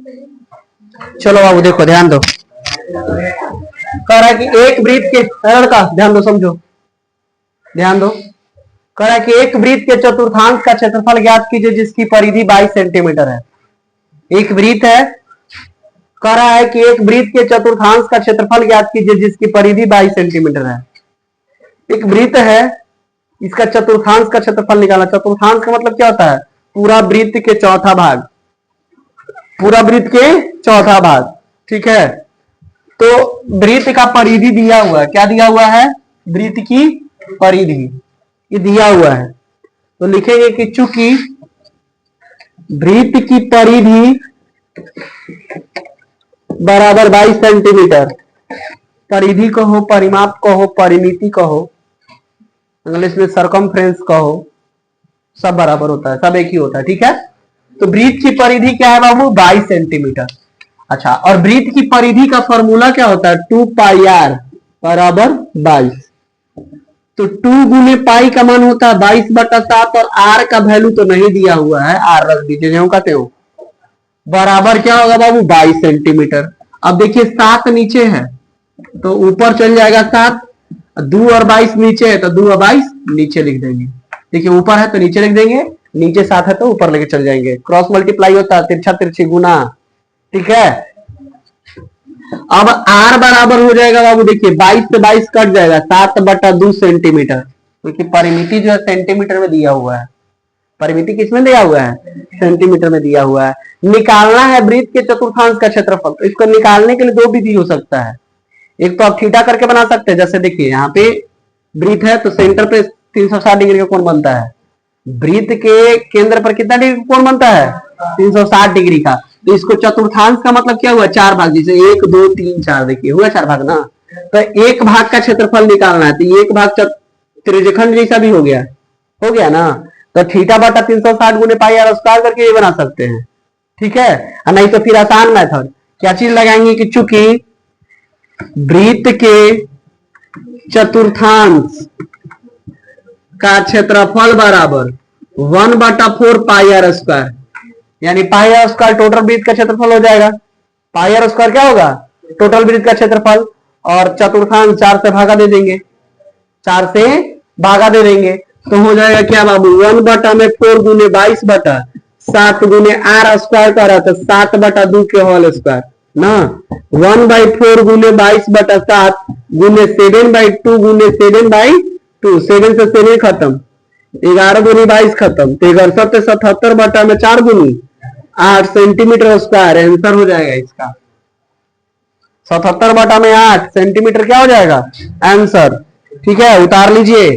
चलो बाबू देखो, ध्यान दो। कह रहा है कि एक वृत्त के, लड़का ध्यान दो, समझो, ध्यान दो। कह रहा है कि एक वृत्त के चतुर्थांश का क्षेत्रफल ज्ञात कीजिए जिसकी परिधि 22 सेंटीमीटर है। एक वृत्त है, कह रहा है कि एक वृत्त के चतुर्थांश का क्षेत्रफल ज्ञात कीजिए जिसकी परिधि 22 सेंटीमीटर है। एक वृत्त है, इसका चतुर्थांश का क्षेत्रफल निकालना। चतुर्थांश का मतलब क्या होता है? पूरा वृत्त के चौथा भाग, पूरा वृत्त के चौथा भाग, ठीक है। तो वृत्त का परिधि दिया हुआ है, क्या दिया हुआ है? वृत्त की परिधि, ये दिया हुआ है। तो लिखेंगे कि चूंकि वृत्त की परिधि बराबर 22 सेंटीमीटर, परिधि कहो, परिमाप कहो, परिमिति कहो, इंग्लिश में सरकमफ्रेंस कहो, सब बराबर होता है, सब एक ही होता है, ठीक है। तो वृत्त की परिधि क्या है बाबू? 22 सेंटीमीटर। अच्छा, और वृत्त की परिधि का फॉर्मूला क्या होता है? 2 पाई आर बराबर 22। तो 2 गुने पाई का मान होता है 22/7 और आर का वैल्यू तो नहीं दिया हुआ है, आर रख दीजिए जो कहते हो। बराबर क्या होगा बाबू? 22 सेंटीमीटर। अब देखिए 7 नीचे है तो ऊपर चल जाएगा 7, 2 और 22 नीचे है तो 2 और 22 नीचे लिख देंगे। देखिए ऊपर है तो नीचे लिख देंगे, नीचे 7 है तो ऊपर लेके चल जाएंगे। क्रॉस मल्टीप्लाई होता है, तिरछा तिरछी गुना, ठीक है। अब आर बराबर हो जाएगा बाबू, देखिए 22 से 22 कट जाएगा, 7/2 सेंटीमीटर, क्योंकि परिमिति जो है सेंटीमीटर में दिया हुआ है। परिमिति किसमें दिया हुआ है? सेंटीमीटर में दिया हुआ है। निकालना है वृत्त के चतुर्थांश का क्षेत्रफल। तो इसको निकालने के लिए दो विधि हो सकता है। एक तो आप थीटा करके बना सकते हैं, जैसे देखिए यहाँ पे वृत्त है तो सेंटर पे 360 डिग्री का कोण बनता है। वृत्त के केंद्र पर कितना डिग्री का कोण बनता है? 360 डिग्री का। तो इसको चतुर्थांश का मतलब क्या हुआ? 4 भाग, जैसे 1 2 3 4, देखिए हुआ 4 भाग ना। तो एक भाग का क्षेत्रफल निकालना है तो एक भाग त्रिज्यखंड जैसा भी हो गया ना। तो थीटा बटा 360 गुने पाई आर स्क्वायर करके ये बना सकते हैं, ठीक है। और नहीं तो फिर आसान मेथड क्या चीज लगाएंगे कि चूंकि वृत्त के चतुर्थांश का क्षेत्रफल बराबर 1/4 पाई आर स्क्वायर, यानी पाई आर स्क्वायर टोटल वृत्त का क्षेत्रफल हो जाएगा। पाई आर स्क्वायर क्या होगा? टोटल वृत्त का क्षेत्रफल, और चतुर्थांश 4 से भागा दे देंगे, 4 से भागा दे देंगे तो हो जाएगा क्या बाबू? 1/4 गुने 22/7 गुने आर स्क्वायर का रहा था 7/2 के होल स्क्वायर ना। 1/4 गुने 22/7 गुने 7/2 गुने 7/2, 7 से 7 खत्म, 11 गुनी 22 खत्म, तो 61 से 77/4 गुनी 8 सेंटीमीटर स्क्वायर आंसर हो जाएगा इसका। 77/8 सेंटीमीटर क्या हो जाएगा आंसर, ठीक है। उतार लीजिए।